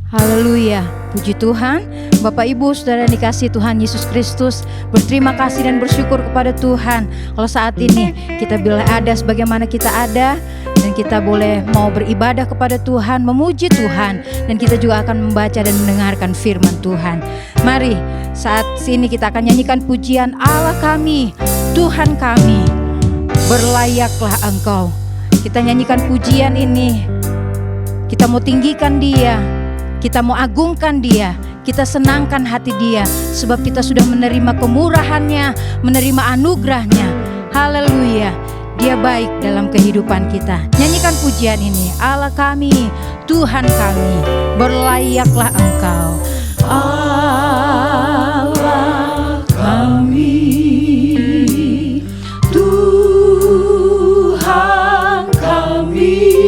Haleluya, puji Tuhan. Bapak Ibu Saudara yang dikasihi Tuhan Yesus Kristus, berterima kasih dan bersyukur kepada Tuhan kalau saat ini kita boleh ada sebagaimana kita ada, dan kita boleh mau beribadah kepada Tuhan, memuji Tuhan, dan kita juga akan membaca dan mendengarkan firman Tuhan. Mari saat ini kita akan nyanyikan pujian Allah kami, Tuhan kami, berlayaklah Engkau. Kita nyanyikan pujian ini, kita mau tinggikan Dia, kita mau agungkan Dia, kita senangkan hati Dia, sebab kita sudah menerima kemurahan-Nya, menerima anugerah-Nya. Haleluya, Dia baik dalam kehidupan kita. Nyanyikan pujian ini, Allah kami, Tuhan kami, berlayaklah Engkau. Allah kami, Tuhan kami,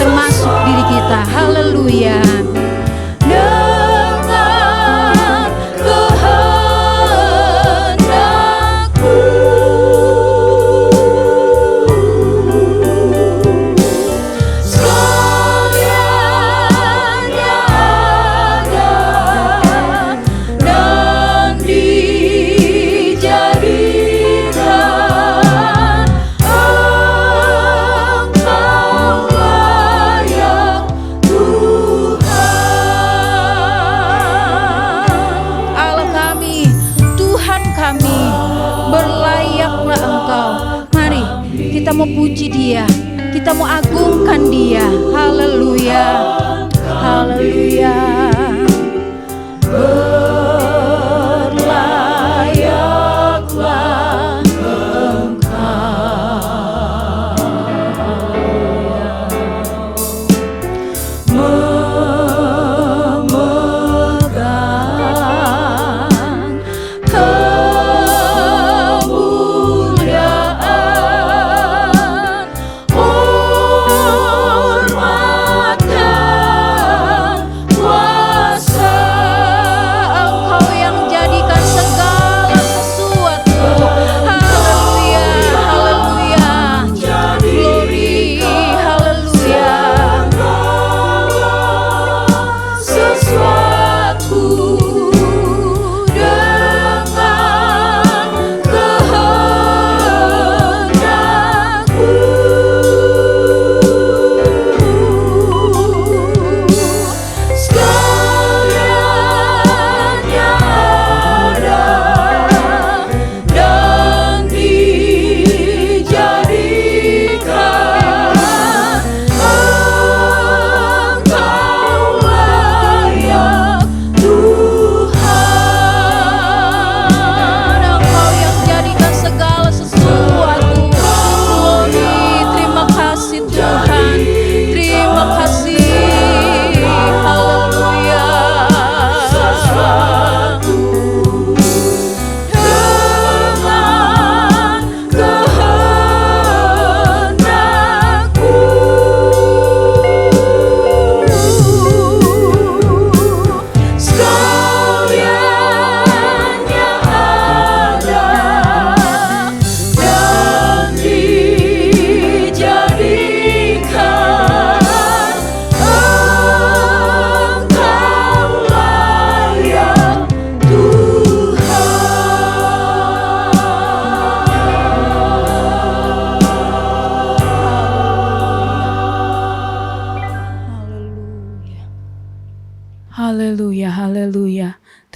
termasuk diri kita. Haleluya. Dengan kehendakmu segalanya ada dan dijadikan. Kita mau puji Dia, kita mau agungkan Dia. Haleluya, haleluya. Berlayaklah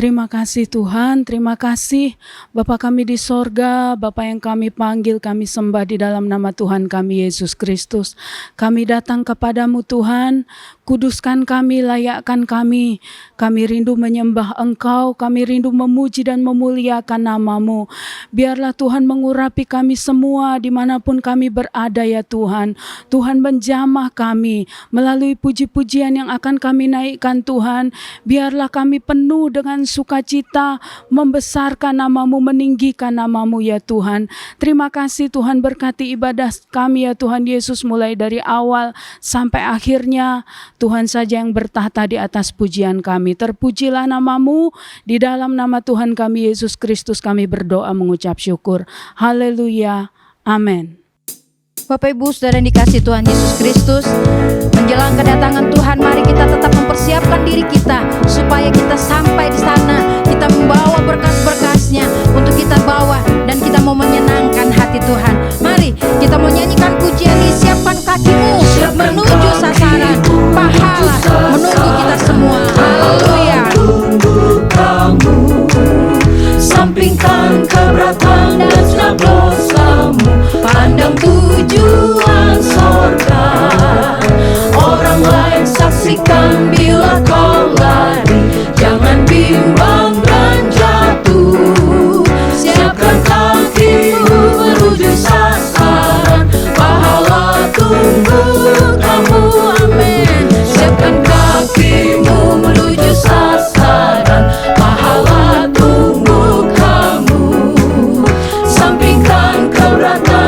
Terima kasih Tuhan, terima kasih Bapa kami di sorga, Bapa yang kami panggil, kami sembah di dalam nama Tuhan kami Yesus Kristus. Kami datang kepadamu Tuhan, Kuduskan kami, layakkan kami. Kami rindu menyembah Engkau, kami rindu memuji dan memuliakan nama-Mu. Biarlah Tuhan mengurapi kami semua dimanapun kami berada ya Tuhan. Tuhan menjamah kami melalui puji-pujian yang akan kami naikkan Tuhan. Biarlah kami penuh dengan sukacita, membesarkan nama-Mu, meninggikan nama-Mu ya Tuhan. Terima kasih Tuhan, berkati ibadah kami ya Tuhan Yesus, mulai dari awal sampai akhirnya. Tuhan saja yang bertahta di atas pujian kami. Terpujilah nama-Mu, di dalam nama Tuhan kami Yesus Kristus kami berdoa mengucap syukur. Haleluya. Amin. Bapak Ibu Saudara yang dikasihi Tuhan Yesus Kristus, menjelang kedatangan Tuhan, mari kita tetap mempersiapkan diri kita supaya kita sampai di sana, kita membawa berkas-berkasnya untuk kita bawa dan kita mau menyenangkan hati Tuhan. Mari kita mau nyanyikan pujian ini, siapkan kakimu menuju sasaran, pahala menunggu kita semua. Haleluya. Kamu sampingkan keberatan dan setiap dosamu, pandang tujuan sorga. Orang lain saksikan bila kau lari, jangan bimbang dan jatuh. Siapkan kakimu menuju sasaran, pahala tunggu kamu. Amin. Siapkan kakimu menuju sasaran, pahala tunggu kamu. Sampingkan keberatan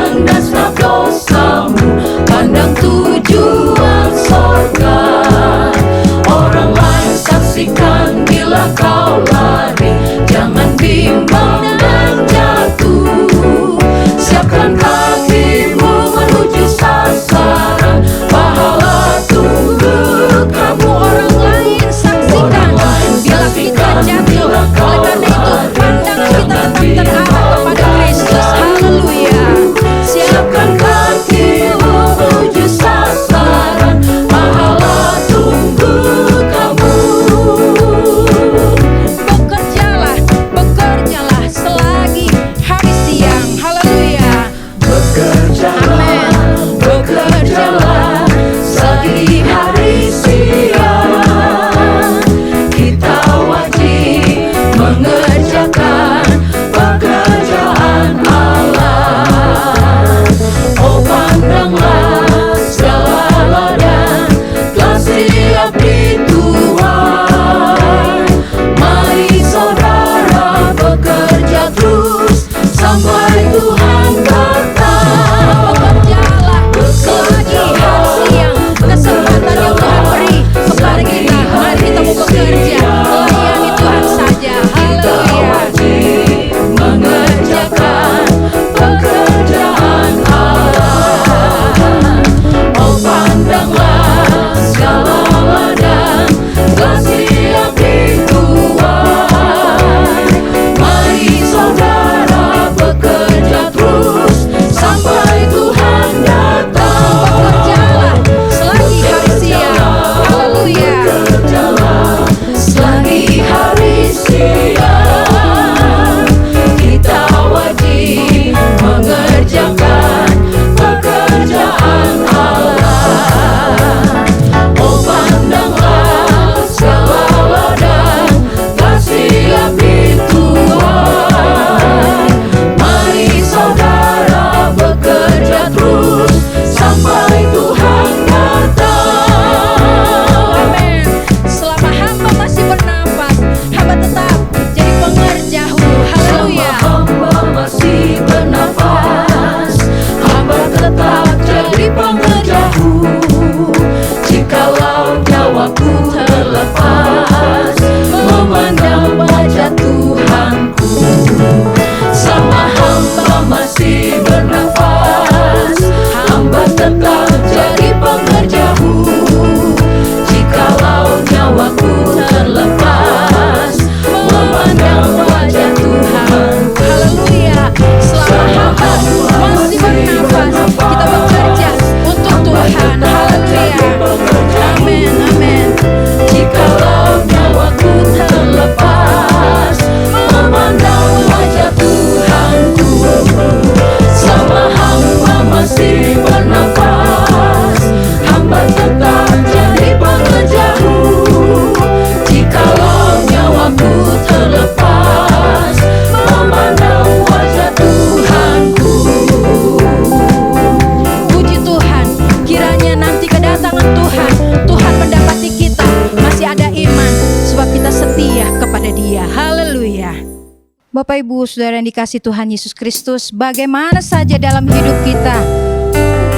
Bapak Ibu Saudara yang dikasih Tuhan Yesus Kristus, bagaimana saja dalam hidup kita,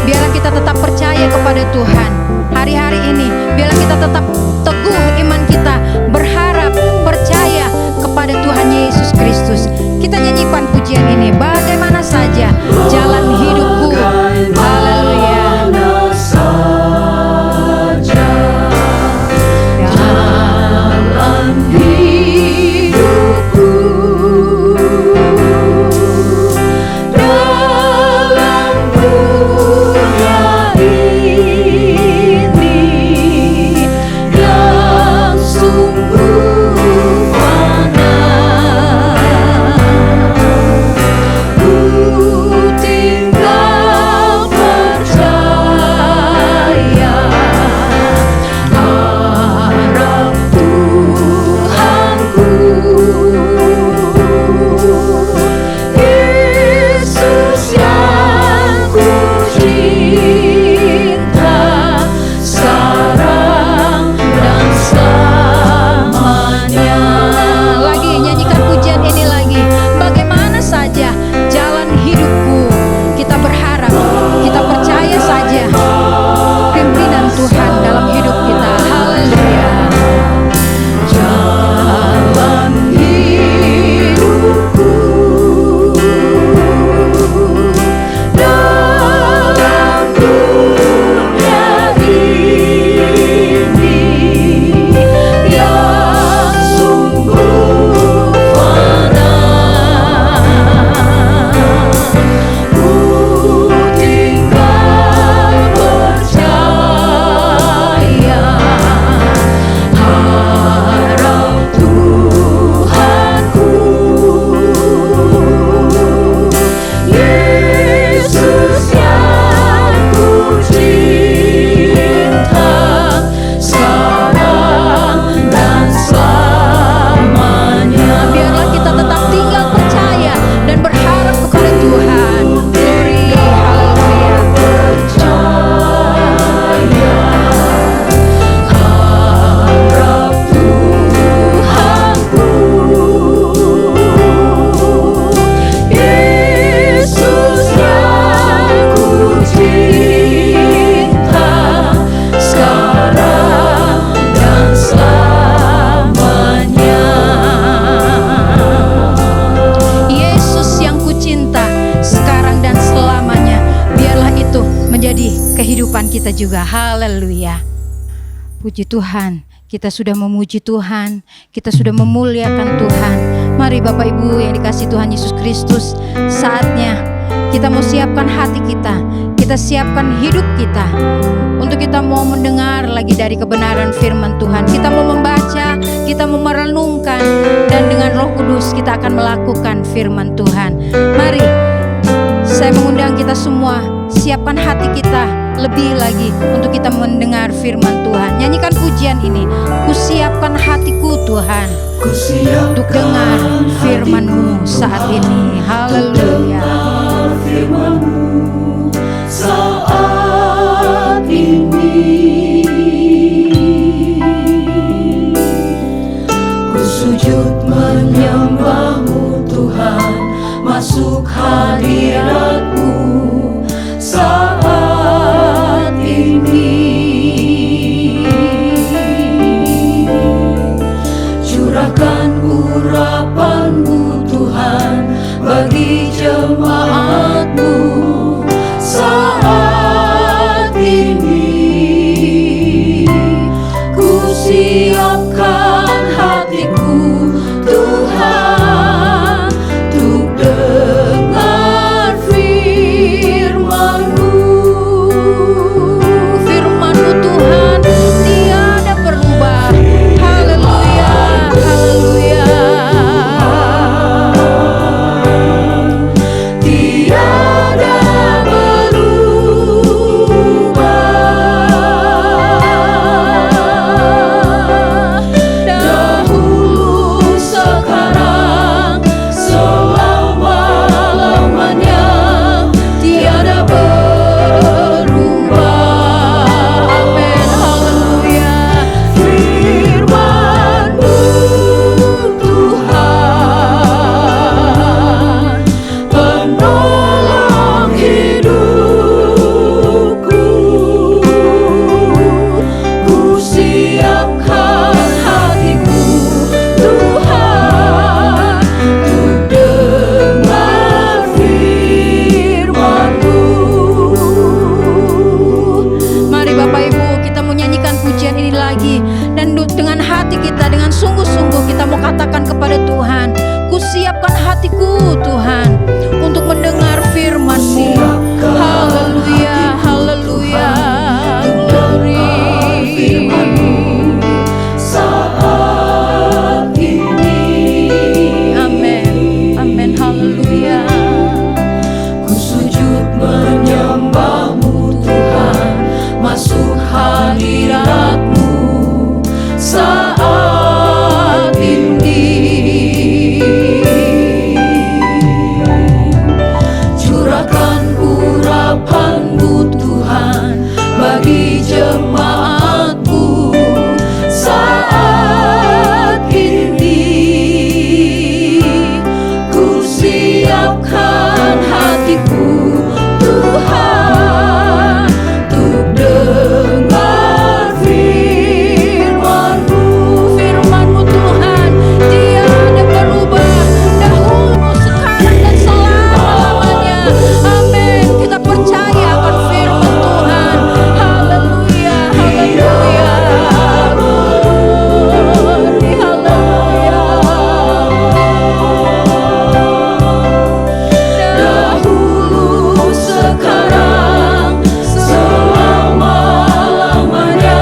biarlah kita tetap percaya kepada Tuhan. Hari-hari ini biarlah kita tetap teguh iman kita, berharap, percaya kepada Tuhan Yesus Kristus. Kita nyanyikan pujian ini, bagaimana saja jalan hidupku. Haleluya. Kita juga, haleluya. Puji Tuhan, kita sudah memuji Tuhan, kita sudah memuliakan Tuhan. Mari Bapak Ibu yang dikasih Tuhan Yesus Kristus, saatnya kita mau siapkan hati kita siapkan hidup kita, untuk kita mau mendengar lagi dari kebenaran firman Tuhan. Kita mau membaca, kita mau merenungkan, dan dengan Roh Kudus kita akan melakukan firman Tuhan. Mari, saya mengundang kita semua, siapkan hati kita lebih lagi untuk kita mendengar firman Tuhan. Nyanyikan pujian ini, ku siapkan hatiku Tuhan untuk dengar firman-Mu saat ini. Haleluya. Firman-Mu saat ini, ku sujud menyembah-Mu Tuhan, masuk hadirat-Mu saat ini. Curahkan urapan-Mu Tuhan bagi jemaat-Mu saat ini. Ku siapkan hatiku Tuhan untuk dengar firman-Mu. Firman-Mu Tuhan tiada berubah. Haleluya, haleluya. Tiada haleluya. Ku sujud menyembah-Mu Tuhan, masuk hadirat-Mu saat ini. Curahkan urapan-Mu Tuhan bagi jemaat-Mu saat ini. Ku siapkan hatiku Tuhan untuk dengar firman-Mu. Firman-Mu Tuhan tiada berubah, dahulu, sekarang dan selama-lamanya. Amin. Kita percaya akan firman Tuhan. Haleluya, haleluya. Dahulu, sekarang, selama-lamanya,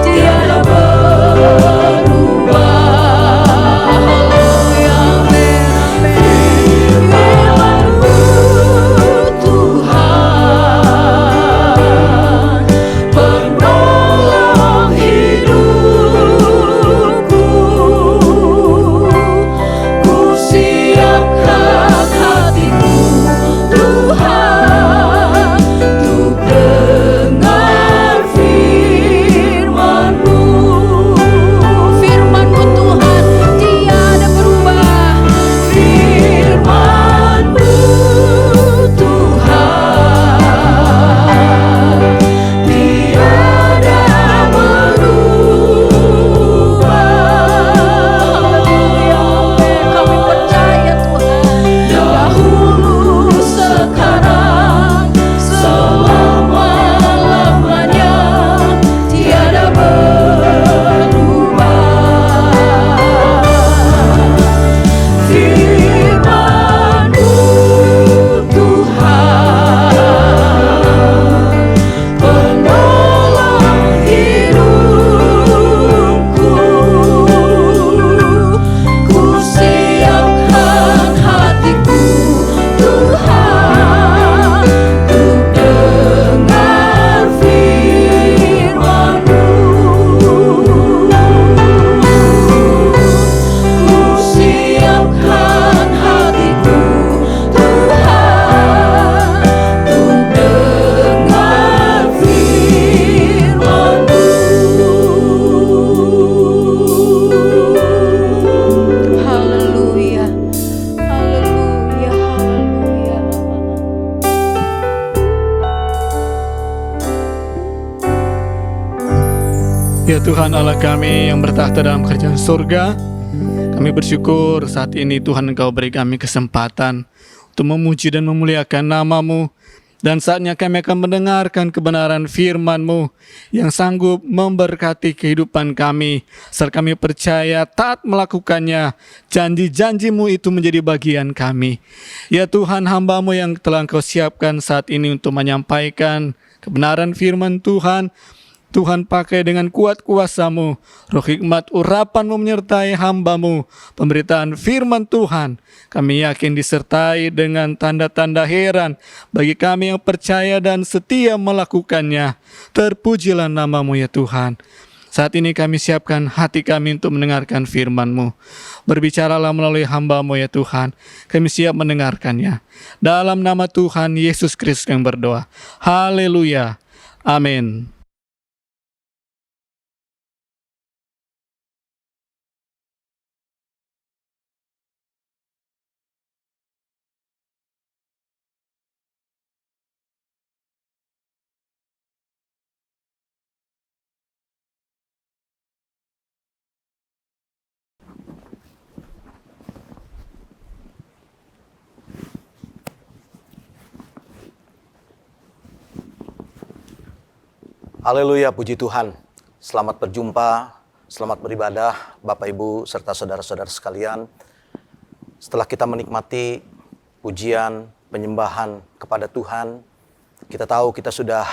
tiada berubah. Haleluya, amin. Firman-Mu Tuhan, penolong hidupku. Ku siapkan hatiku Tuhan untuk dengar firman-Mu. Firman-Mu Tuhan tiada berubah. Firman-Mu Tuhan tiada berubah. Haleluya, amin. Kami percaya Tuhan. Dahulu, sekarang, selama-lamanya, tiada berubah. Firman-Mu Tuhan, penolong hidupku. Ku siapkan hatiku Tuhan untuk dengar firman-Mu. Ku siapkan hatiku Tuhan untuk dengar firman-Mu. Haleluya, haleluya, haleluya. Ya Tuhan Allah kami yang bertahta dalam kerajaan surga, kami bersyukur saat ini Tuhan Engkau beri kami kesempatan untuk memuji dan memuliakan nama-Mu. Dan saatnya kami akan mendengarkan kebenaran firman-Mu yang sanggup memberkati kehidupan kami. Serta kami percaya taat melakukannya, janji-janji-Mu itu menjadi bagian kami. Ya Tuhan, hamba-Mu yang telah Engkau siapkan saat ini untuk menyampaikan kebenaran firman Tuhan, Tuhan pakai dengan kuat kuasa-Mu, roh hikmat urapan-Mu menyertai hamba-Mu. Pemberitaan firman Tuhan kami yakin disertai dengan tanda-tanda heran bagi kami yang percaya dan setia melakukannya. Terpujilah nama-Mu ya Tuhan. Saat ini kami siapkan hati kami untuk mendengarkan firman-Mu. Berbicaralah melalui hamba-Mu ya Tuhan. Kami siap mendengarkannya. Dalam nama Tuhan Yesus Kristus yang berdoa. Haleluya. Amin. Haleluya, puji Tuhan. Selamat berjumpa, selamat beribadah Bapak Ibu serta saudara-saudara sekalian. Setelah kita menikmati pujian, penyembahan kepada Tuhan, kita tahu kita sudah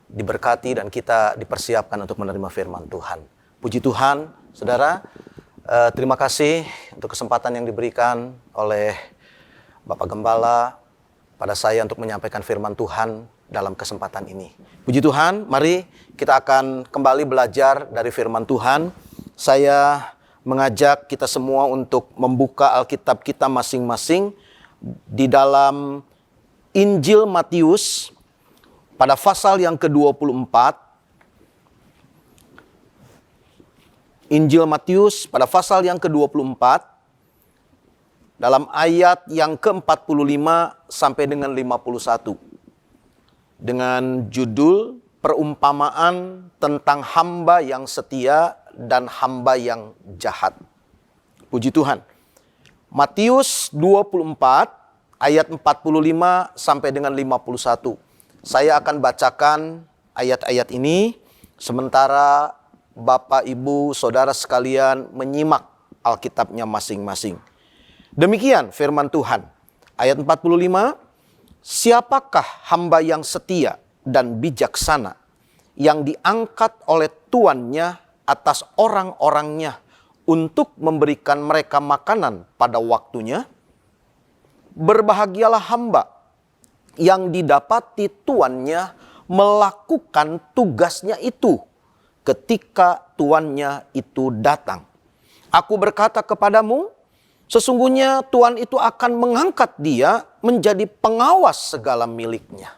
diberkati dan kita dipersiapkan untuk menerima firman Tuhan. Puji Tuhan, saudara. Terima kasih untuk kesempatan yang diberikan oleh Bapak Gembala, pada saya untuk menyampaikan firman Tuhan dalam kesempatan ini. Puji Tuhan, mari kita akan kembali belajar dari firman Tuhan. Saya mengajak kita semua untuk membuka Alkitab kita masing-masing di dalam Injil Matius pada pasal yang ke-24. Injil Matius pada pasal yang ke-24 dalam ayat yang ke-45 sampai dengan 51 dengan judul perumpamaan tentang hamba yang setia dan hamba yang jahat. Puji Tuhan. Matius 24 ayat 45 sampai dengan 51. Saya akan bacakan ayat-ayat ini sementara Bapak, Ibu, Saudara sekalian menyimak Alkitabnya masing-masing. Demikian firman Tuhan. Ayat 45, siapakah hamba yang setia dan bijaksana yang diangkat oleh tuannya atas orang-orangnya untuk memberikan mereka makanan pada waktunya? Berbahagialah hamba yang didapati tuannya melakukan tugasnya itu ketika tuannya itu datang. Aku berkata kepadamu, sesungguhnya tuan itu akan mengangkat dia menjadi pengawas segala miliknya.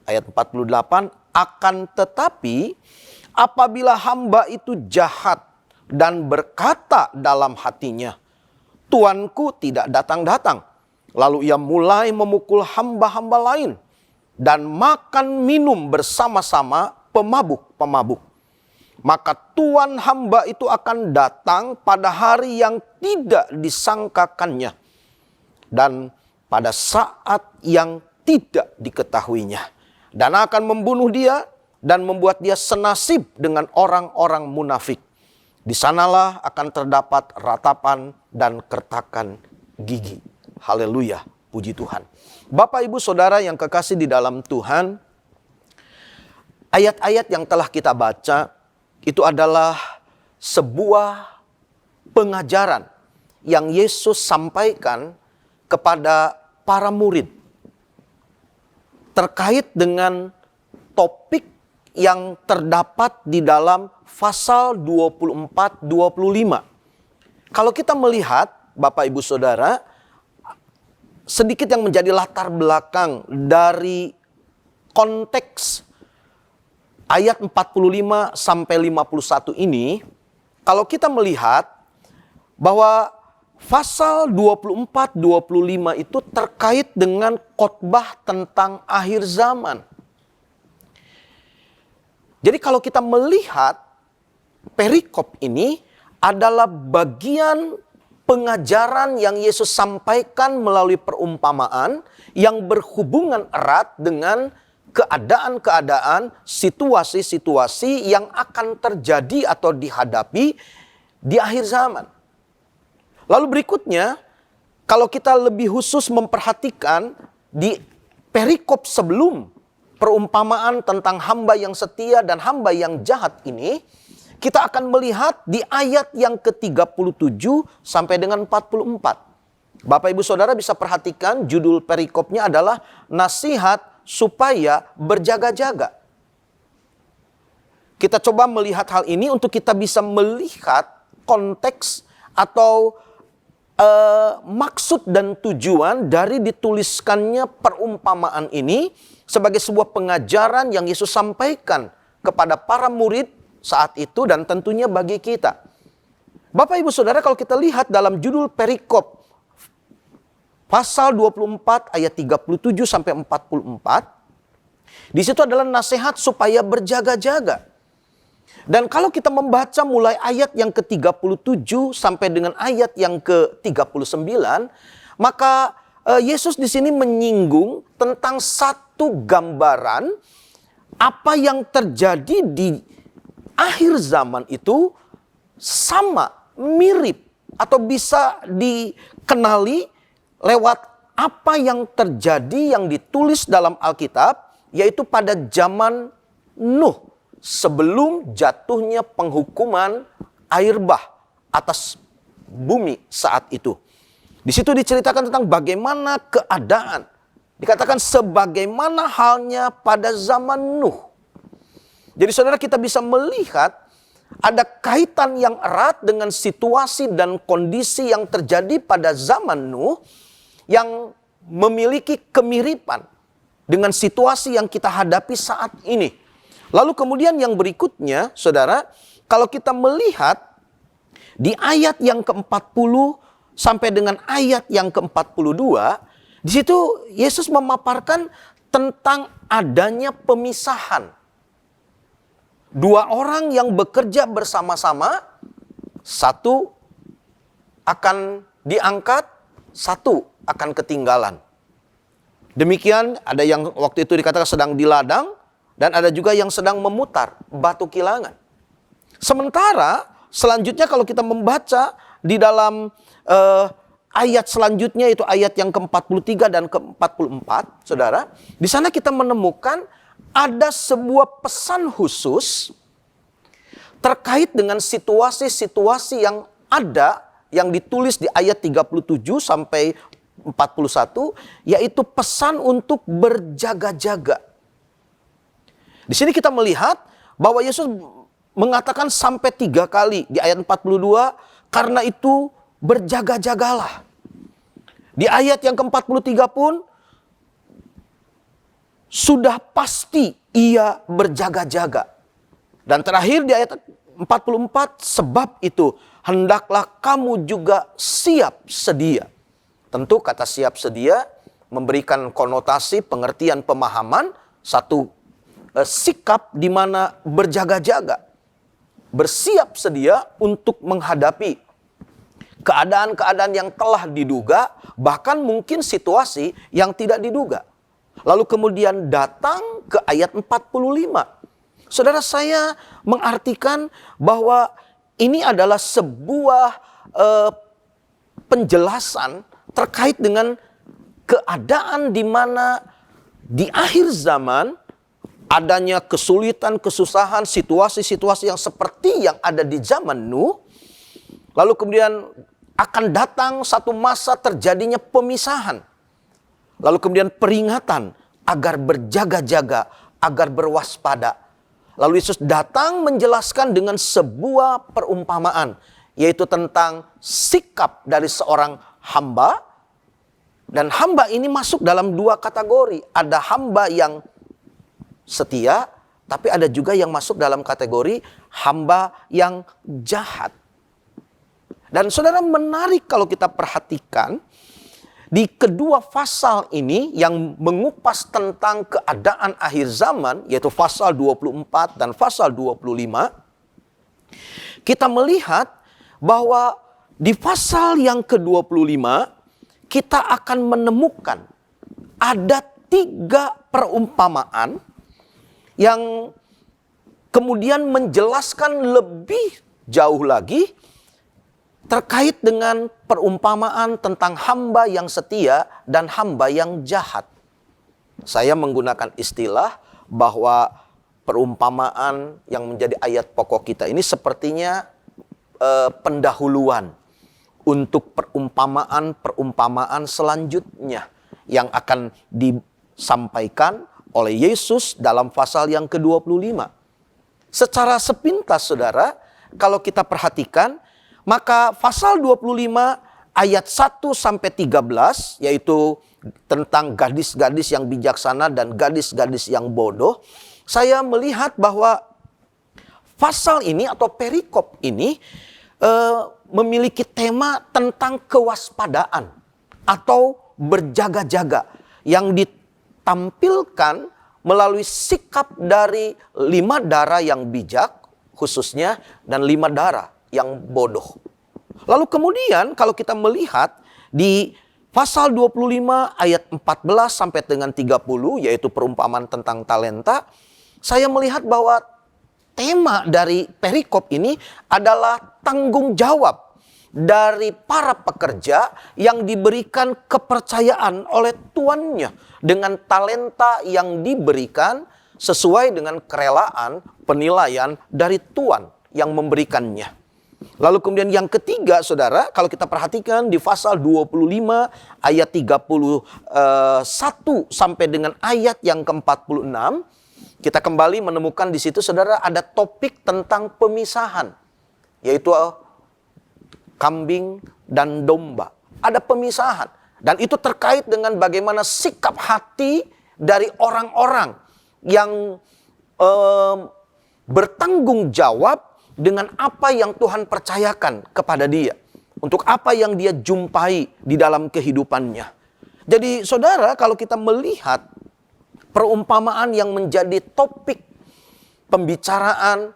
Ayat 48, akan tetapi apabila hamba itu jahat dan berkata dalam hatinya, tuanku tidak datang-datang. Lalu ia mulai memukul hamba-hamba lain dan makan minum bersama-sama pemabuk-pemabuk. Maka tuan hamba itu akan datang pada hari yang tidak disangkakannya dan pada saat yang tidak diketahuinya, dan akan membunuh dia dan membuat dia senasib dengan orang-orang munafik. Di sanalah akan terdapat ratapan dan kertakan gigi. Haleluya, puji Tuhan. Bapak, Ibu, Saudara yang kekasih di dalam Tuhan, ayat-ayat yang telah kita baca itu adalah sebuah pengajaran yang Yesus sampaikan kepada para murid terkait dengan topik yang terdapat di dalam pasal 24-25. Kalau kita melihat, Bapak, Ibu, Saudara, sedikit yang menjadi latar belakang dari konteks ayat 45 sampai 51 ini, kalau kita melihat bahwa pasal 24-25 itu terkait dengan khotbah tentang akhir zaman. Jadi kalau kita melihat perikop ini adalah bagian pengajaran yang Yesus sampaikan melalui perumpamaan yang berhubungan erat dengan keadaan-keadaan, situasi-situasi yang akan terjadi atau dihadapi di akhir zaman. Lalu berikutnya, kalau kita lebih khusus memperhatikan di perikop sebelum perumpamaan tentang hamba yang setia dan hamba yang jahat ini, kita akan melihat di ayat yang ke-37 sampai dengan 44. Bapak, Ibu, Saudara bisa perhatikan judul perikopnya adalah nasihat supaya berjaga-jaga. Kita coba melihat hal ini untuk kita bisa melihat konteks atau maksud dan tujuan dari dituliskannya perumpamaan ini sebagai sebuah pengajaran yang Yesus sampaikan kepada para murid saat itu dan tentunya bagi kita. Bapak, Ibu, Saudara, kalau kita lihat dalam judul perikop pasal 24 ayat 37 sampai 44, di situ adalah nasihat supaya berjaga-jaga. Dan kalau kita membaca mulai ayat yang ke-37 sampai dengan ayat yang ke-39, maka Yesus di sini menyinggung tentang satu gambaran apa yang terjadi di akhir zaman itu sama, mirip, atau bisa dikenali lewat apa yang terjadi yang ditulis dalam Alkitab, yaitu pada zaman Nuh, sebelum jatuhnya penghukuman air bah atas bumi saat itu. Di situ diceritakan tentang bagaimana keadaan. Dikatakan sebagaimana halnya pada zaman Nuh. Jadi saudara, kita bisa melihat ada kaitan yang erat dengan situasi dan kondisi yang terjadi pada zaman Nuh yang memiliki kemiripan dengan situasi yang kita hadapi saat ini. Lalu kemudian yang berikutnya, saudara, kalau kita melihat di ayat yang ke-40 sampai dengan ayat yang ke-42, di situ Yesus memaparkan tentang adanya pemisahan. Dua orang yang bekerja bersama-sama, satu akan diangkat, satu akan ketinggalan. Demikian ada yang waktu itu dikatakan sedang di ladang, dan ada juga yang sedang memutar batu kilangan. Sementara selanjutnya kalau kita membaca di dalam ayat selanjutnya, itu ayat yang ke-43 dan ke-44, saudara, di sana kita menemukan ada sebuah pesan khusus terkait dengan situasi-situasi yang ada, yang ditulis di ayat 37 sampai 41, yaitu pesan untuk berjaga-jaga. Di sini kita melihat bahwa Yesus mengatakan sampai 3 kali di ayat 42, karena itu berjaga-jagalah. Di ayat yang ke-43 pun sudah pasti ia berjaga-jaga. Dan terakhir di ayat 44, sebab itu hendaklah kamu juga siap sedia. Tentu kata siap sedia memberikan konotasi, pengertian, pemahaman, satu sikap di mana berjaga-jaga, bersiap sedia untuk menghadapi keadaan-keadaan yang telah diduga, bahkan mungkin situasi yang tidak diduga. Lalu kemudian datang ke ayat 45. Saudara, saya mengartikan bahwa ini adalah sebuah penjelasan terkait dengan keadaan di mana di akhir zaman adanya kesulitan, kesusahan, situasi-situasi yang seperti yang ada di zaman Nuh. Lalu kemudian akan datang satu masa terjadinya pemisahan. Lalu kemudian peringatan agar berjaga-jaga, agar berwaspada. Lalu Yesus datang menjelaskan dengan sebuah perumpamaan, yaitu tentang sikap dari seorang hamba. Dan hamba ini masuk dalam 2 kategori. Ada hamba yang setia, tapi ada juga yang masuk dalam kategori hamba yang jahat. Dan saudara, menarik kalau kita perhatikan di kedua pasal ini yang mengupas tentang keadaan akhir zaman, yaitu pasal 24 dan pasal 25, kita melihat bahwa di pasal yang ke-25 kita akan menemukan ada 3 perumpamaan yang kemudian menjelaskan lebih jauh lagi terkait dengan perumpamaan tentang hamba yang setia dan hamba yang jahat. Saya menggunakan istilah bahwa perumpamaan yang menjadi ayat pokok kita ini sepertinya pendahuluan untuk perumpamaan-perumpamaan selanjutnya yang akan disampaikan oleh Yesus dalam pasal yang ke-25. Secara sepintas, saudara, kalau kita perhatikan, maka pasal 25 ayat 1 sampai 13, yaitu tentang gadis-gadis yang bijaksana dan gadis-gadis yang bodoh, saya melihat bahwa pasal ini atau perikop ini memiliki tema tentang kewaspadaan atau berjaga-jaga yang ditampilkan melalui sikap dari 5 darah yang bijak khususnya dan 5 darah yang bodoh. Lalu kemudian kalau kita melihat di pasal 25 ayat 14 sampai dengan 30, yaitu perumpamaan tentang talenta, saya melihat bahwa tema dari perikop ini adalah tanggung jawab dari para pekerja yang diberikan kepercayaan oleh tuannya dengan talenta yang diberikan sesuai dengan kerelaan penilaian dari tuan yang memberikannya. Lalu kemudian yang ketiga, saudara, kalau kita perhatikan di pasal 25 ayat 31 sampai dengan ayat yang ke-46, kita kembali menemukan di situ, saudara, ada topik tentang pemisahan, yaitu kambing dan domba. Ada pemisahan. Dan itu terkait dengan bagaimana sikap hati dari orang-orang yang bertanggung jawab dengan apa yang Tuhan percayakan kepada dia. Untuk apa yang dia jumpai di dalam kehidupannya. Jadi saudara, kalau kita melihat perumpamaan yang menjadi topik pembicaraan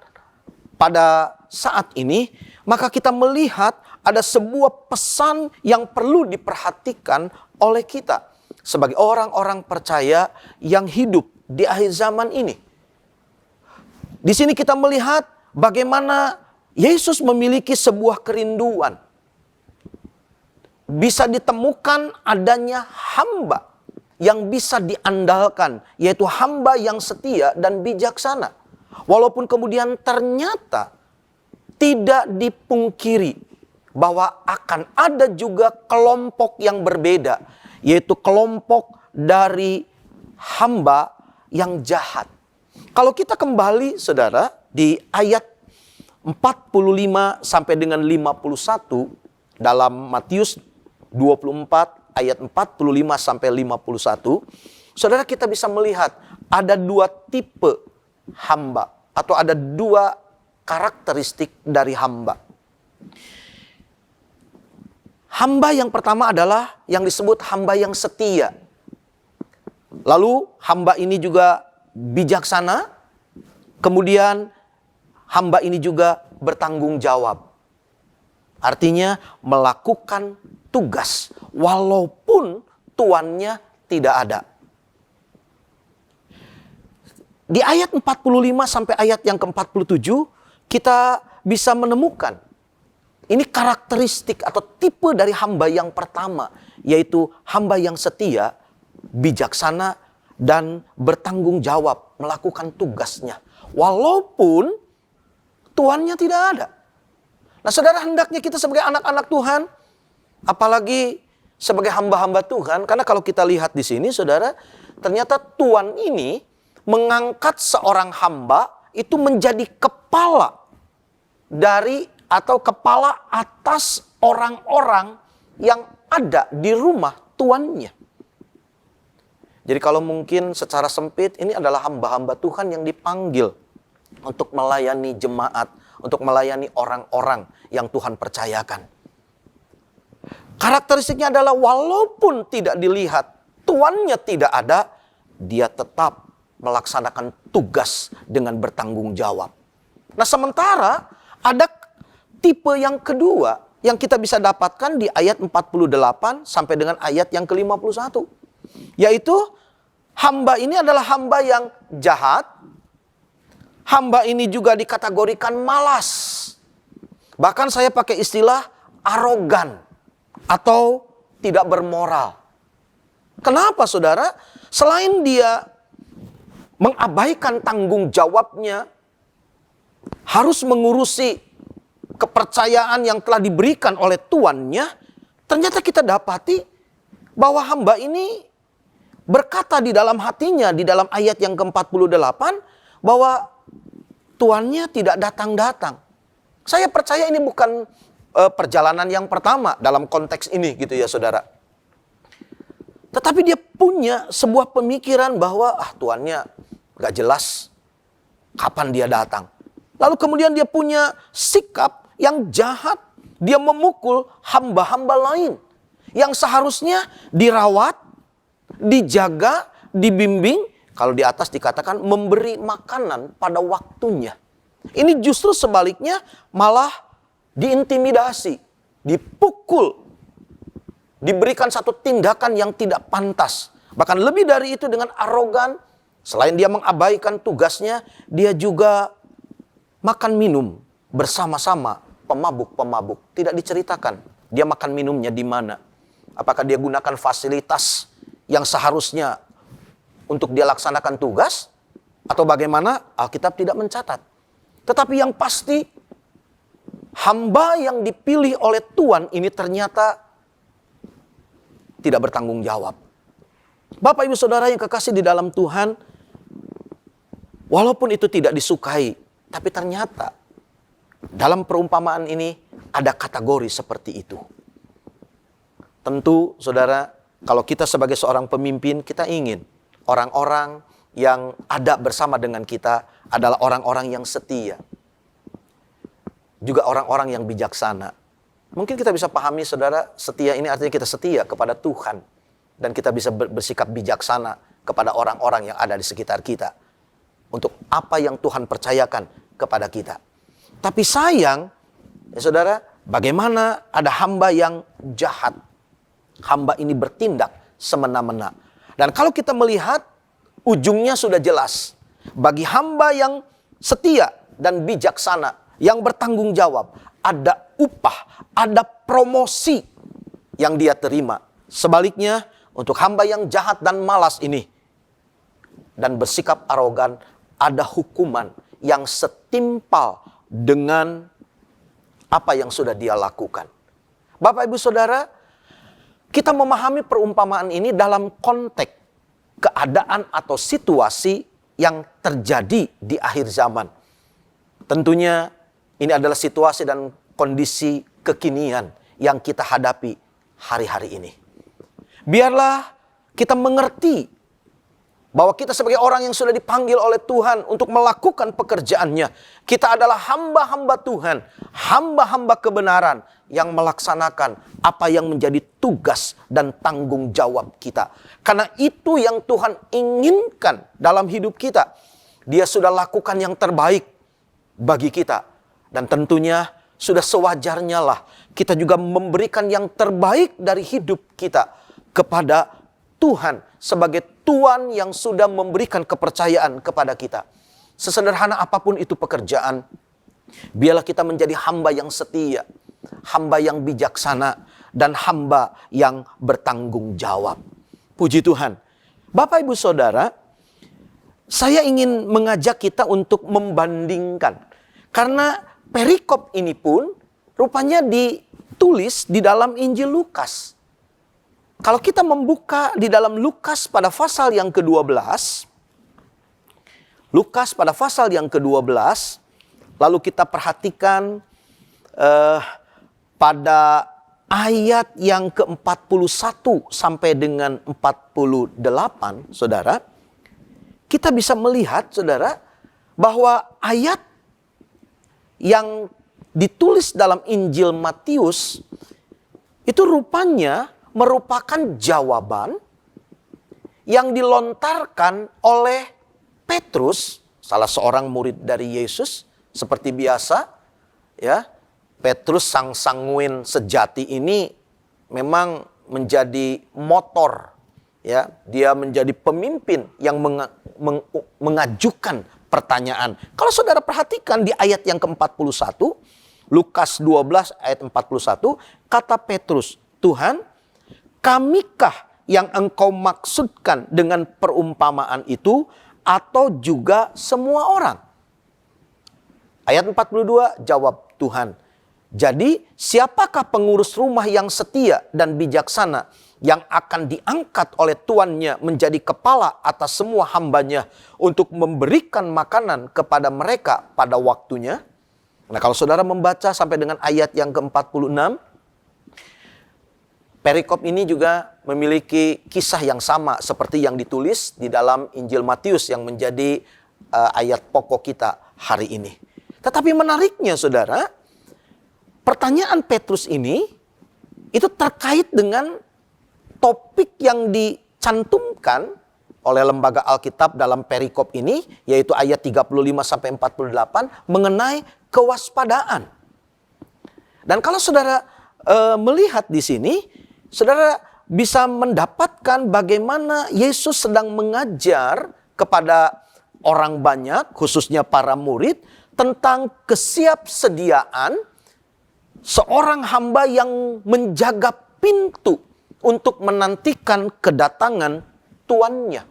pada saat ini, maka kita melihat ada sebuah pesan yang perlu diperhatikan oleh kita sebagai orang-orang percaya yang hidup di akhir zaman ini. Di sini kita melihat bagaimana Yesus memiliki sebuah kerinduan. Bisa ditemukan adanya hamba yang bisa diandalkan, yaitu hamba yang setia dan bijaksana. Walaupun kemudian ternyata tidak dipungkiri bahwa akan ada juga kelompok yang berbeda, yaitu kelompok dari hamba yang jahat. Kalau kita kembali, saudara, di ayat 45 sampai dengan 51 dalam Matius 24 ayat 45 sampai 51, saudara, kita bisa melihat ada dua tipe hamba atau ada dua karakteristik dari hamba. Hamba yang pertama adalah yang disebut hamba yang setia. Lalu hamba ini juga bijaksana, kemudian hamba ini juga bertanggung jawab. Artinya melakukan tugas walaupun tuannya tidak ada. Di ayat 45 sampai ayat yang ke-47 kita bisa menemukan ini karakteristik atau tipe dari hamba yang pertama, yaitu hamba yang setia, bijaksana, dan bertanggung jawab melakukan tugasnya walaupun tuannya tidak ada. Nah saudara, hendaknya kita sebagai anak-anak Tuhan, apalagi sebagai hamba-hamba Tuhan, karena kalau kita lihat di sini saudara, ternyata Tuhan ini mengangkat seorang hamba itu menjadi kepala dari atau kepala atas orang-orang yang ada di rumah tuannya. Jadi kalau mungkin secara sempit, ini adalah hamba-hamba Tuhan yang dipanggil untuk melayani jemaat, untuk melayani orang-orang yang Tuhan percayakan. Karakteristiknya adalah walaupun tidak dilihat, tuannya tidak ada, dia tetap melaksanakan tugas dengan bertanggung jawab. Nah sementara ada tipe yang kedua yang kita bisa dapatkan di ayat 48 sampai dengan ayat yang ke-51. Yaitu hamba ini adalah hamba yang jahat. Hamba ini juga dikategorikan malas. Bahkan saya pakai istilah arogan atau tidak bermoral. Kenapa saudara? Selain dia mengabaikan tanggung jawabnya, harus mengurusi kepercayaan yang telah diberikan oleh tuannya, ternyata kita dapati bahwa hamba ini berkata di dalam hatinya, di dalam ayat yang ke-48, bahwa tuannya tidak datang-datang. Saya percaya ini bukan perjalanan yang pertama dalam konteks ini gitu ya saudara. Tetapi dia punya sebuah pemikiran bahwa tuannya gak jelas kapan dia datang. Lalu kemudian dia punya sikap yang jahat. Dia memukul hamba-hamba lain yang seharusnya dirawat, dijaga, dibimbing. Kalau di atas dikatakan memberi makanan pada waktunya. Ini justru sebaliknya malah diintimidasi, dipukul, diberikan satu tindakan yang tidak pantas. Bahkan lebih dari itu dengan arogan, selain dia mengabaikan tugasnya, dia juga makan minum bersama-sama pemabuk-pemabuk. Tidak diceritakan dia makan minumnya di mana. Apakah dia gunakan fasilitas yang seharusnya untuk dia laksanakan tugas? Atau bagaimana? Alkitab tidak mencatat. Tetapi yang pasti hamba yang dipilih oleh Tuhan ini ternyata tidak bertanggung jawab. Bapak Ibu Saudara yang kekasih di dalam Tuhan, walaupun itu tidak disukai, tapi ternyata dalam perumpamaan ini ada kategori seperti itu. Tentu saudara, kalau kita sebagai seorang pemimpin, kita ingin orang-orang yang ada bersama dengan kita adalah orang-orang yang setia. Juga orang-orang yang bijaksana. Mungkin kita bisa pahami saudara, setia ini artinya kita setia kepada Tuhan. Dan kita bisa bersikap bijaksana kepada orang-orang yang ada di sekitar kita. Untuk apa yang Tuhan percayakan kepada kita. Tapi sayang, ya saudara, bagaimana ada hamba yang jahat. Hamba ini bertindak semena-mena. Dan kalau kita melihat, ujungnya sudah jelas. Bagi hamba yang setia dan bijaksana, yang bertanggung jawab, ada upah, ada promosi yang dia terima. Sebaliknya, untuk hamba yang jahat dan malas ini, dan bersikap arogan, ada hukuman yang setimpal dengan apa yang sudah dia lakukan. Bapak Ibu Saudara, kita memahami perumpamaan ini dalam konteks keadaan atau situasi yang terjadi di akhir zaman. Tentunya ini adalah situasi dan kondisi kekinian yang kita hadapi hari-hari ini. Biarlah kita mengerti bahwa kita sebagai orang yang sudah dipanggil oleh Tuhan untuk melakukan pekerjaannya. Kita adalah hamba-hamba Tuhan, hamba-hamba kebenaran yang melaksanakan apa yang menjadi tugas dan tanggung jawab kita. Karena itu yang Tuhan inginkan dalam hidup kita. Dia sudah lakukan yang terbaik bagi kita. Dan tentunya sudah sewajarnya lah kita juga memberikan yang terbaik dari hidup kita kepada Tuhan sebagai Tuhan yang sudah memberikan kepercayaan kepada kita. Sesederhana apapun itu pekerjaan, biarlah kita menjadi hamba yang setia, hamba yang bijaksana, dan hamba yang bertanggung jawab. Puji Tuhan. Bapak Ibu Saudara, saya ingin mengajak kita untuk membandingkan. Karena perikop ini pun rupanya ditulis di dalam Injil Lukas. Kalau kita membuka di dalam Lukas pada pasal yang ke-12, Lukas pada pasal yang ke-12, lalu kita perhatikan pada ayat yang ke-41 sampai dengan 48, saudara, kita bisa melihat, saudara, bahwa ayat yang ditulis dalam Injil Matius itu rupanya merupakan jawaban yang dilontarkan oleh Petrus, salah seorang murid dari Yesus. Seperti biasa, ya, Petrus sang sanguin sejati ini memang menjadi motor, ya, dia menjadi pemimpin yang mengajukan pertanyaan. Kalau saudara perhatikan di ayat yang ke-41, Lukas 12 ayat 41, kata Petrus, "Tuhan, kamikah yang engkau maksudkan dengan perumpamaan itu atau juga semua orang?" Ayat 42 jawab Tuhan, "Jadi siapakah pengurus rumah yang setia dan bijaksana yang akan diangkat oleh tuannya menjadi kepala atas semua hambanya untuk memberikan makanan kepada mereka pada waktunya?" Nah, kalau saudara membaca sampai dengan ayat yang ke-46, perikop ini juga memiliki kisah yang sama seperti yang ditulis di dalam Injil Matius yang menjadi ayat pokok kita hari ini. Tetapi menariknya saudara, pertanyaan Petrus ini itu terkait dengan topik yang dicantumkan oleh lembaga Alkitab dalam perikop ini, yaitu ayat 35 sampai 48 mengenai kewaspadaan. Dan kalau saudara melihat di sini, saudara bisa mendapatkan bagaimana Yesus sedang mengajar kepada orang banyak, khususnya para murid, tentang kesiapsediaan seorang hamba yang menjaga pintu untuk menantikan kedatangan tuannya.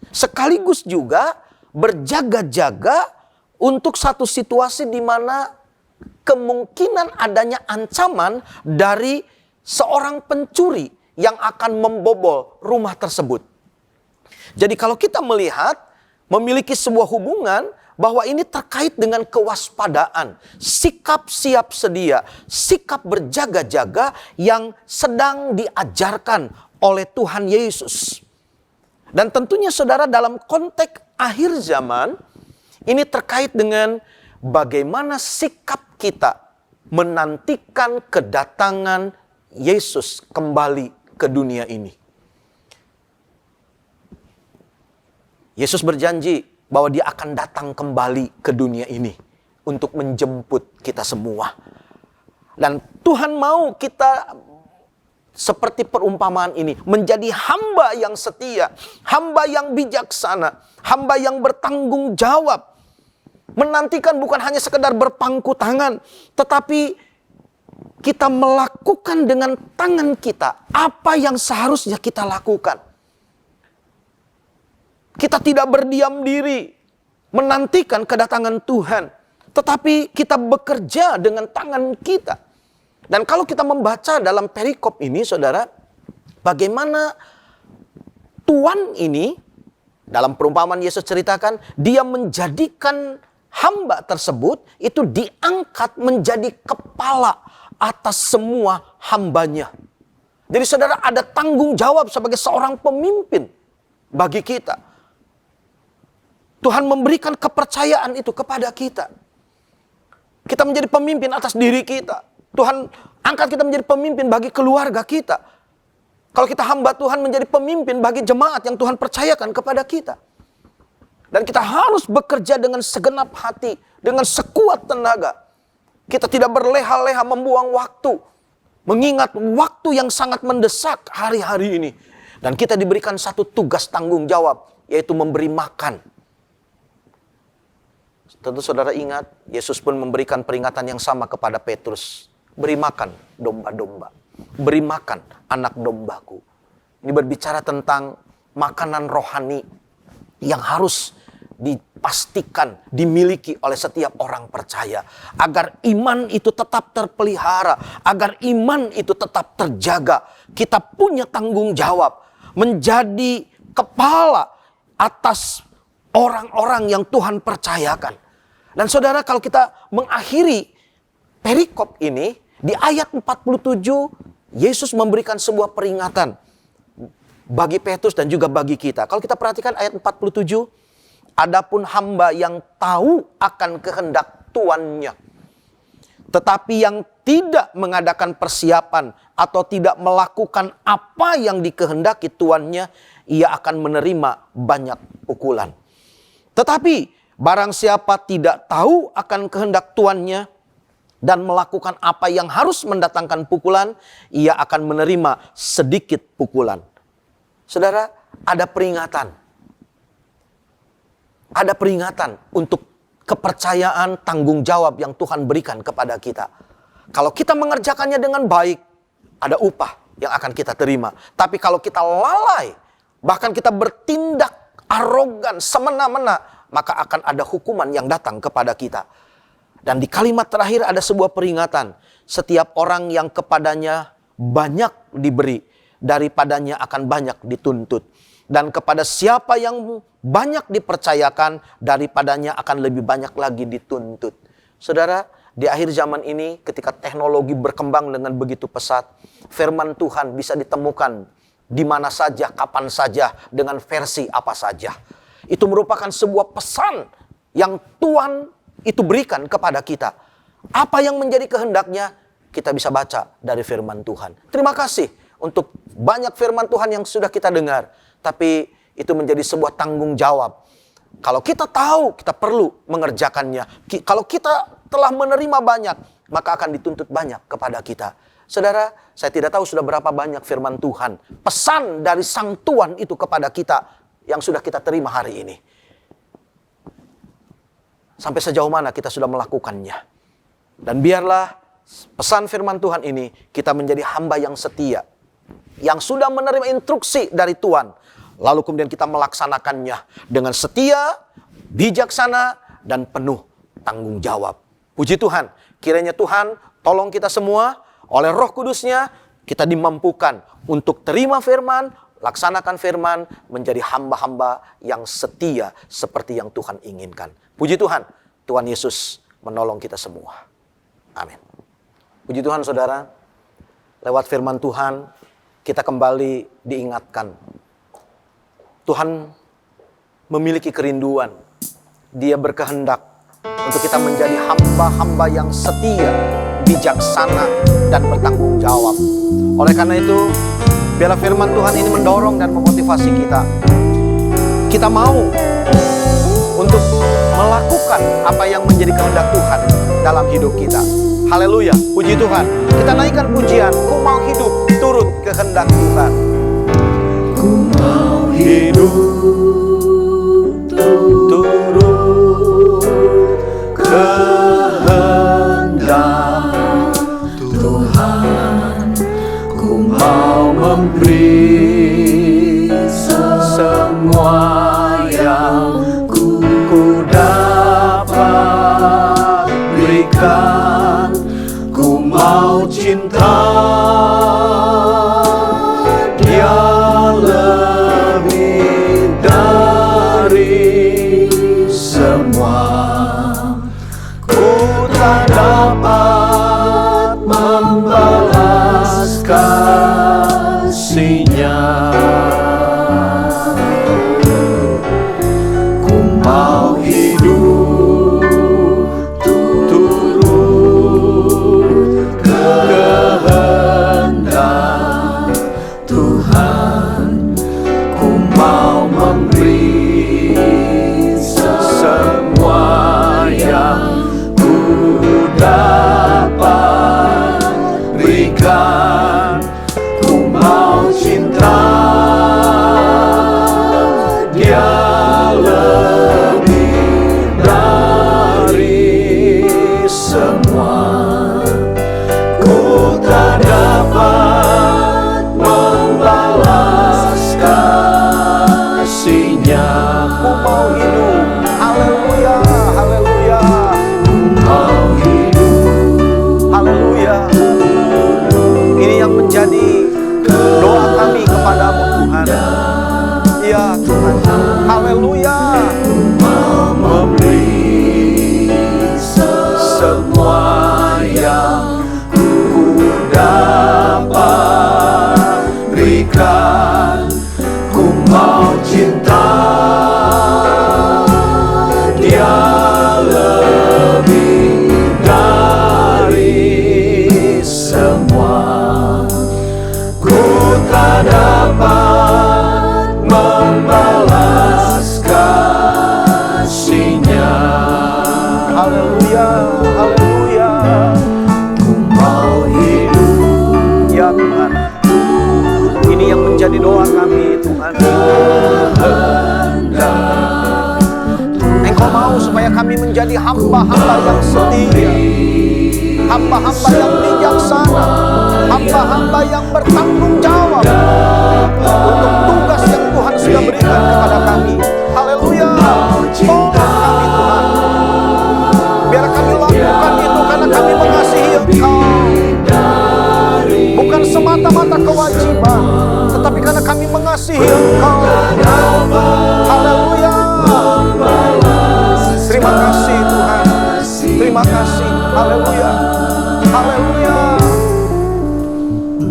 Sekaligus juga berjaga-jaga untuk satu situasi di mana kemungkinan adanya ancaman dari seorang pencuri yang akan membobol rumah tersebut. Jadi kalau kita melihat memiliki sebuah hubungan bahwa ini terkait dengan kewaspadaan, sikap siap sedia, sikap berjaga-jaga yang sedang diajarkan oleh Tuhan Yesus. Dan tentunya saudara, dalam konteks akhir zaman, ini terkait dengan bagaimana sikap kita menantikan kedatangan Yesus kembali ke dunia ini. Yesus berjanji bahwa dia akan datang kembali ke dunia ini untuk menjemput kita semua. Dan Tuhan mau kita seperti perumpamaan ini, menjadi hamba yang setia, hamba yang bijaksana, hamba yang bertanggung jawab. Menantikan bukan hanya sekedar berpangku tangan, tetapi kita melakukan dengan tangan kita apa yang seharusnya kita lakukan. Kita tidak berdiam diri menantikan kedatangan Tuhan, tetapi kita bekerja dengan tangan kita. Dan kalau kita membaca dalam perikop ini, saudara, bagaimana Tuhan ini, dalam perumpamaan Yesus ceritakan, dia menjadikan hamba tersebut itu diangkat menjadi kepala atas semua hambanya. Jadi saudara, ada tanggung jawab sebagai seorang pemimpin bagi kita. Tuhan memberikan kepercayaan itu kepada kita. Kita menjadi pemimpin atas diri kita. Tuhan angkat kita menjadi pemimpin bagi keluarga kita. Kalau kita hamba Tuhan, menjadi pemimpin bagi jemaat yang Tuhan percayakan kepada kita. Dan kita harus bekerja dengan segenap hati, dengan sekuat tenaga. Kita tidak berleha-leha membuang waktu, mengingat waktu yang sangat mendesak hari-hari ini. Dan kita diberikan satu tugas tanggung jawab, yaitu memberi makan. Tentu saudara ingat, Yesus pun memberikan peringatan yang sama kepada Petrus. Beri makan domba-domba. Beri makan anak dombaku. Ini berbicara tentang makanan rohani yang harus dipastikan dimiliki oleh setiap orang percaya. Agar iman itu tetap terpelihara. Agar iman itu tetap terjaga. Kita punya tanggung jawab menjadi kepala atas orang-orang yang Tuhan percayakan. Dan saudara, kalau kita mengakhiri perikop ini, di ayat 47, Yesus memberikan sebuah peringatan bagi Petrus dan juga bagi kita. Kalau kita perhatikan ayat 47, adapun hamba yang tahu akan kehendak tuannya, tetapi yang tidak mengadakan persiapan atau tidak melakukan apa yang dikehendaki tuannya, ia akan menerima banyak pukulan. Tetapi barang siapa tidak tahu akan kehendak tuannya dan melakukan apa yang harus mendatangkan pukulan, ia akan menerima sedikit pukulan. Saudara, ada peringatan. Ada peringatan untuk kepercayaan tanggung jawab yang Tuhan berikan kepada kita. Kalau kita mengerjakannya dengan baik, ada upah yang akan kita terima. Tapi kalau kita lalai, bahkan kita bertindak arogan, semena-mena, maka akan ada hukuman yang datang kepada kita. Dan di kalimat terakhir ada sebuah peringatan. Setiap orang yang kepadanya banyak diberi, daripadanya akan banyak dituntut. Dan kepada siapa yang banyak dipercayakan, daripadanya akan lebih banyak lagi dituntut. Saudara, di akhir zaman ini ketika teknologi berkembang dengan begitu pesat, firman Tuhan bisa ditemukan di mana saja, kapan saja, dengan versi apa saja. Itu merupakan sebuah pesan yang Tuhan itu berikan kepada kita. Apa yang menjadi kehendaknya, kita bisa baca dari firman Tuhan. Terima kasih untuk banyak firman Tuhan yang sudah kita dengar. Tapi itu menjadi sebuah tanggung jawab. Kalau kita tahu, kita perlu mengerjakannya. Kalau kita telah menerima banyak, maka akan dituntut banyak kepada kita. Saudara, saya tidak tahu sudah berapa banyak firman Tuhan, pesan dari Sang Tuhan itu kepada kita yang sudah kita terima hari ini. Sampai sejauh mana kita sudah melakukannya. Dan biarlah pesan firman Tuhan ini, kita menjadi hamba yang setia, yang sudah menerima instruksi dari Tuhan, lalu kemudian kita melaksanakannya dengan setia, bijaksana, dan penuh tanggung jawab. Puji Tuhan, Kiranya Tuhan tolong kita semua, oleh Roh Kudus-Nya kita dimampukan untuk terima firman, laksanakan firman, menjadi hamba-hamba yang setia seperti yang Tuhan inginkan. Puji Tuhan, Tuhan Yesus menolong kita semua. Amin. Puji Tuhan saudara, lewat firman Tuhan kita kembali diingatkan. Tuhan memiliki kerinduan. Dia berkehendak untuk kita menjadi hamba-hamba yang setia, bijaksana, dan bertanggung jawab. Oleh karena itu, biarlah firman Tuhan ini mendorong dan memotivasi kita. Kita mau untuk melakukan apa yang menjadi kehendak Tuhan dalam hidup kita. Haleluya, puji Tuhan. Kita naikkan pujian, ku mau hidup turut kehendak Tuhan. Ku mau hidup turut kehendak Tuhan. Ku mau memberi semua yang ku dapat berikan. Ku mau cinta Dia lebih dari semua. Ku tak dapat membalas kasih-Nya. Ku mau hidup turut kehendak Tuhan. Ku mau memberi semua yang ku dapat berikan. Ku mau cinta Dia lebih dari semua. Ku tak dapat membalas kasih-Nya. Ku mau hidup, haleluya, haleluya, Ku mau hidup haleluya. Ini yang menjadi doa kami kepadamu Tuhan. Ya Tuhan, haleluya. mau memberi semua yang ku dapat berikan. Ku mau cinta Dia lebih dari semua. Ku tak dapat membalas kasih-Nya. Haleluya, haleluya. Ku mau hidup Ya Tuhan, ini yang menjadi doa kami Tuhan. Engkau mau supaya kami menjadi hamba-hamba yang setia, hamba-hamba yang bijaksana, hamba-hamba yang bertanggung jawab untuk tugas yang Tuhan sudah berikan kepada kami. Haleluya. Tolong kami Tuhan. Biar kami lakukan itu karena kami mengasihi Engkau. Bukan semata-mata kewajiban, tetapi karena kami mengasihi Engkau. Haleluya. Terima kasih Tuhan. Terima kasih. Haleluya. Haleluya.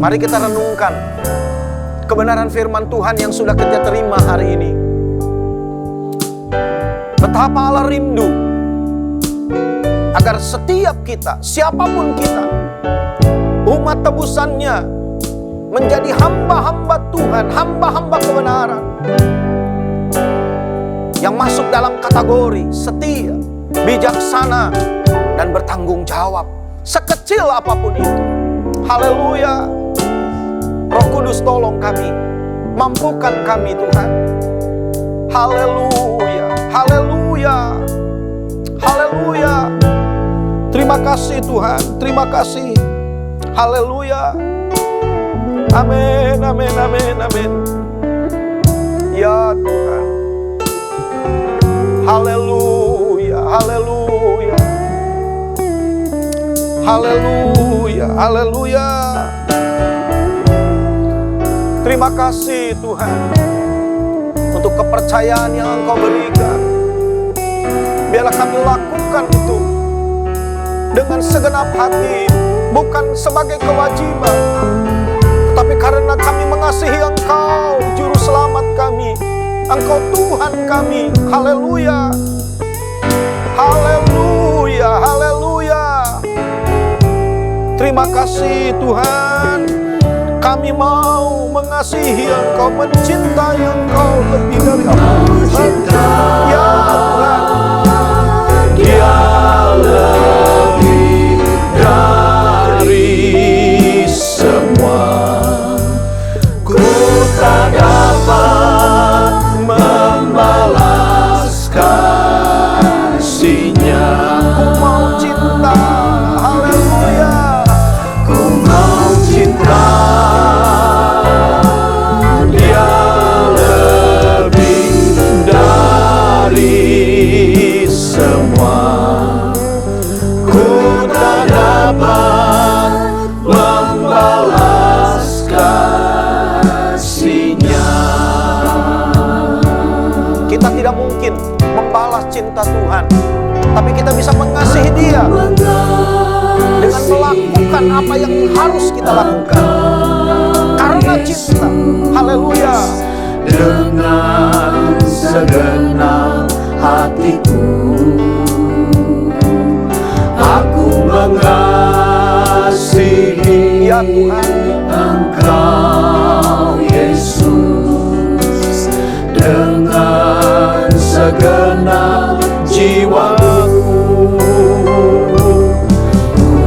Mari kita renungkan kebenaran firman Tuhan yang sudah kita terima hari ini. Betapa Allah rindu agar setiap kita, siapapun kita, umat tebusannya, menjadi hamba-hamba Tuhan, hamba-hamba kebenaran, yang masuk dalam kategori setia, bijaksana, dan bertanggung jawab, sekecil apapun itu. Haleluya. Roh Kudus tolong kami, mampukan kami Tuhan. Haleluya, haleluya, haleluya. Terima kasih Tuhan, terima kasih. Haleluya. Amin, amin, amin, amin. Ya Tuhan. Haleluya, haleluya. Haleluya, haleluya. Terima kasih Tuhan untuk kepercayaan yang Engkau berikan. Biarlah kami lakukan itu dengan segenap hati, bukan sebagai kewajiban, tetapi karena kami mengasihi Engkau, Juru Selamat kami, Engkau Tuhan kami. Haleluya, haleluya, haleluya. Terima kasih Tuhan. Kami mau mengasihi Engkau, mencintai Engkau lebih dari apa Tuhan. Ya Tuhan, Dia lebih dari semua. Ku tak dapat membalas kasih-Nya. Ku mau cinta, haleluya. Ku mau cinta. Dia lebih dari semua. Ku tak dapat membalas kasih-Nya. Kita tidak mungkin membalas cinta Tuhan, tapi kita bisa mengasihi Dia dengan melakukan apa yang harus kita lakukan karena cinta. Haleluya. Dengan segenap hatiku aku mengasihi, ya Tuhan, Engkau Yesus. Dengan segenap jiwaku ku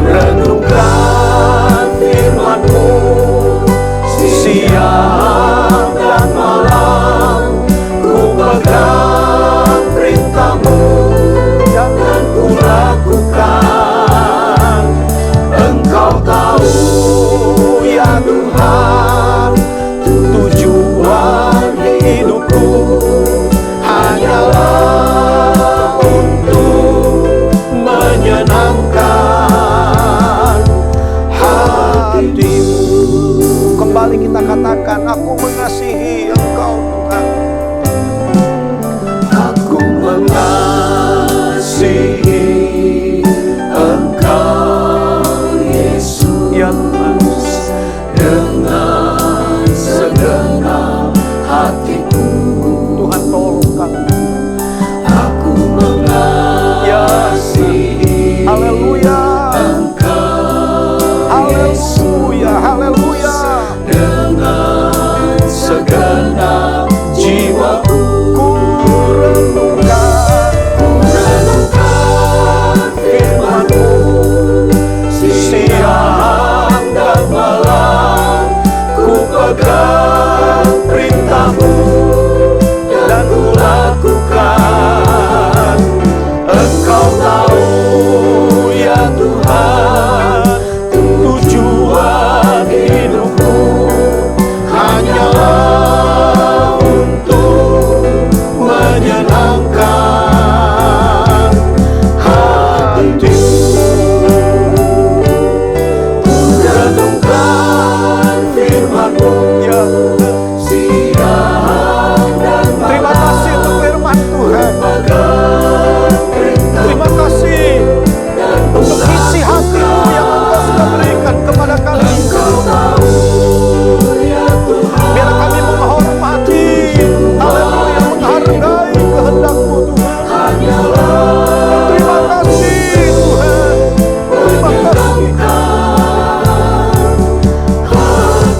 renungkan firman-Mu siang dan malam. Ku pegang perintah-Mu dan ku lakukan. Engkau tahu ya Tuhan, tujuan hidupku hanyalah untuk menyenangkan hati-Mu. Kembali kita katakan, aku mengasihi Engkau Tuhan. Aku mengasihi Engkau Yesus. Ya Tuhan, dengan segenap hatiku. Tuhan tolong kami. Aku mengasihi, haleluya, Engkau haleluya, haleluya. Dengan segenap jiwaku ku renungkan firman-Mu siang dan malam. Ku pegang perintah-Mu dan ku lakukan. Engkau tahu ya Tuhan, tujuan hidupku hanyalah untuk menyenangkan hati-Mu. Ku renungkan firman-Mu ya siang dan malam. Terima kasih untuk firman Tuhan. Terima kasih untuk isi hati-Mu yang Engkau sudah berikan kepada kami. Biar kami menghormati, haleluya, menghargai kehendak-Mu Tuhan. Terima kasih Tuhan. Terima kasih.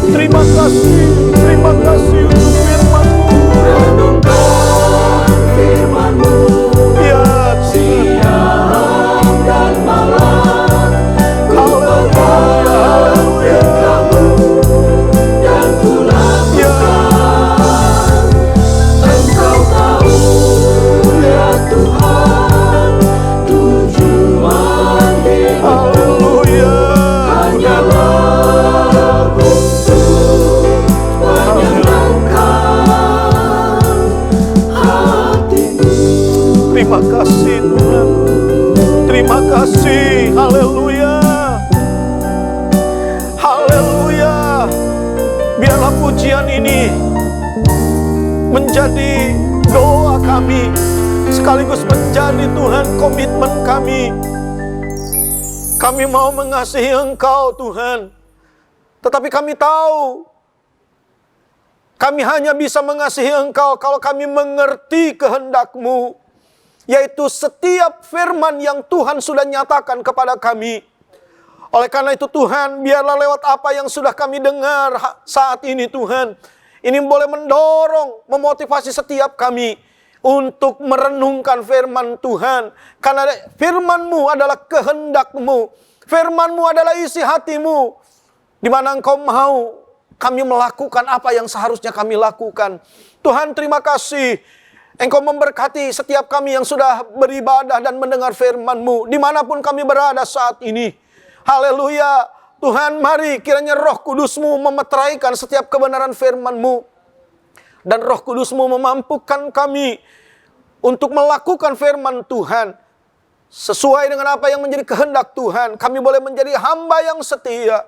Terima kasih. Terima kasih untuk firman-Mu. Ya siang dan malam. Haleluya, haleluya. Dan ku lakukan. Engkau tahu ya Tuhan, tujuan hidup hanyalah untuk menyenangkan hati-Mu. Terima kasih Tuhan. Terima kasih, haleluya. biarlah pujian ini menjadi doa kami, sekaligus menjadi Tuhan komitmen kami. Kami mau mengasihi Engkau Tuhan, tetapi kami tahu kami hanya bisa mengasihi Engkau kalau kami mengerti kehendak-Mu, yaitu setiap firman yang Tuhan sudah nyatakan kepada kami. Oleh karena itu Tuhan, biarlah lewat apa yang sudah kami dengar saat ini Tuhan, ini boleh mendorong, memotivasi setiap kami untuk merenungkan firman Tuhan. Karena firman-Mu adalah kehendak-Mu, firman-Mu adalah isi hati-Mu, di mana Engkau mau kami melakukan apa yang seharusnya kami lakukan. Tuhan, terima kasih Engkau memberkati setiap kami yang sudah beribadah dan mendengar firman-Mu, dimanapun kami berada saat ini. Haleluya. Tuhan, mari kiranya Roh Kudus-Mu memeteraikan setiap kebenaran firman-Mu, dan Roh Kudus-Mu memampukan kami untuk melakukan firman Tuhan sesuai dengan apa yang menjadi kehendak Tuhan. Kami boleh menjadi hamba yang setia,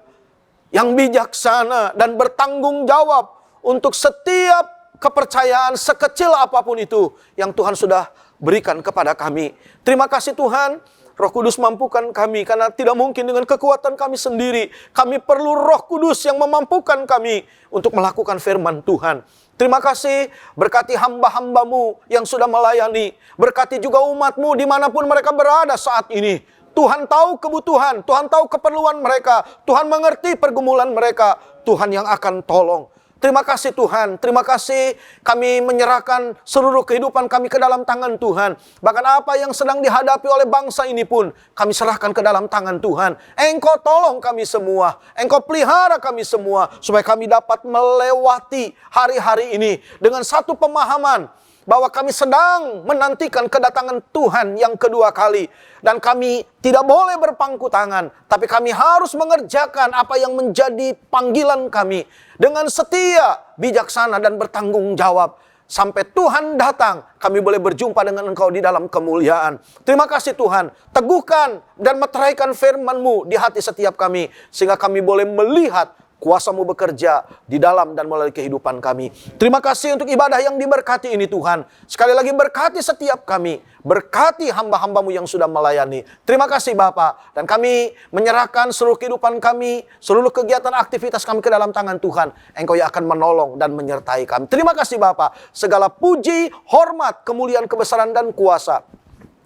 yang bijaksana, dan bertanggung jawab untuk setiap kepercayaan sekecil apapun itu yang Tuhan sudah berikan kepada kami. Terima kasih Tuhan. Roh Kudus mampukan kami, karena tidak mungkin dengan kekuatan kami sendiri. Kami perlu Roh Kudus yang memampukan kami untuk melakukan firman Tuhan. Terima kasih, berkati hamba-hamba-Mu yang sudah melayani. Berkati juga umat-Mu dimanapun mereka berada saat ini. Tuhan tahu kebutuhan, Tuhan tahu keperluan mereka, Tuhan mengerti pergumulan mereka, Tuhan yang akan tolong. Terima kasih Tuhan, terima kasih kami menyerahkan seluruh kehidupan kami ke dalam tangan Tuhan. Bahkan apa yang sedang dihadapi oleh bangsa ini pun kami serahkan ke dalam tangan Tuhan. Engkau tolong kami semua, Engkau pelihara kami semua, supaya kami dapat melewati hari-hari ini dengan satu pemahaman bahwa kami sedang menantikan kedatangan Tuhan yang kedua kali. Dan kami tidak boleh berpangku tangan, tapi kami harus mengerjakan apa yang menjadi panggilan kami dengan setia, bijaksana, dan bertanggung jawab. Sampai Tuhan datang, kami boleh berjumpa dengan Engkau di dalam kemuliaan. Terima kasih Tuhan, teguhkan dan meteraikan firman-Mu di hati setiap kami, sehingga kami boleh melihat kuasa-Mu bekerja di dalam dan melalui kehidupan kami. Terima kasih untuk ibadah yang diberkati ini Tuhan. Sekali lagi berkati setiap kami. Berkati hamba-hamba-Mu yang sudah melayani. Terima kasih Bapa. Dan kami menyerahkan seluruh kehidupan kami, seluruh kegiatan aktivitas kami ke dalam tangan Tuhan. Engkau yang akan menolong dan menyertai kami. Terima kasih Bapa. Segala puji, hormat, kemuliaan, kebesaran, dan kuasa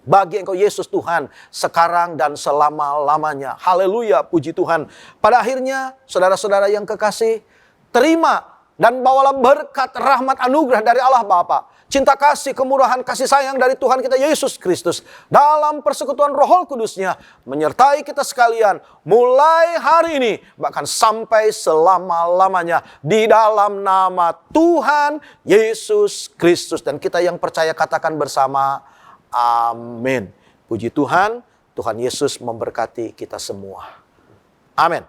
bagi Engkau Yesus Tuhan, sekarang dan selama-lamanya. Haleluya, puji Tuhan. Pada akhirnya, saudara-saudara yang kekasih, terima dan bawalah berkat, rahmat, anugerah dari Allah Bapa, cinta kasih, kemurahan, kasih sayang dari Tuhan kita Yesus Kristus, dalam persekutuan Roh Kudus-Nya, menyertai kita sekalian, mulai hari ini, bahkan sampai selama-lamanya, di dalam nama Tuhan Yesus Kristus. Dan kita yang percaya katakan bersama, amin. Puji Tuhan, Tuhan Yesus memberkati kita semua. Amin.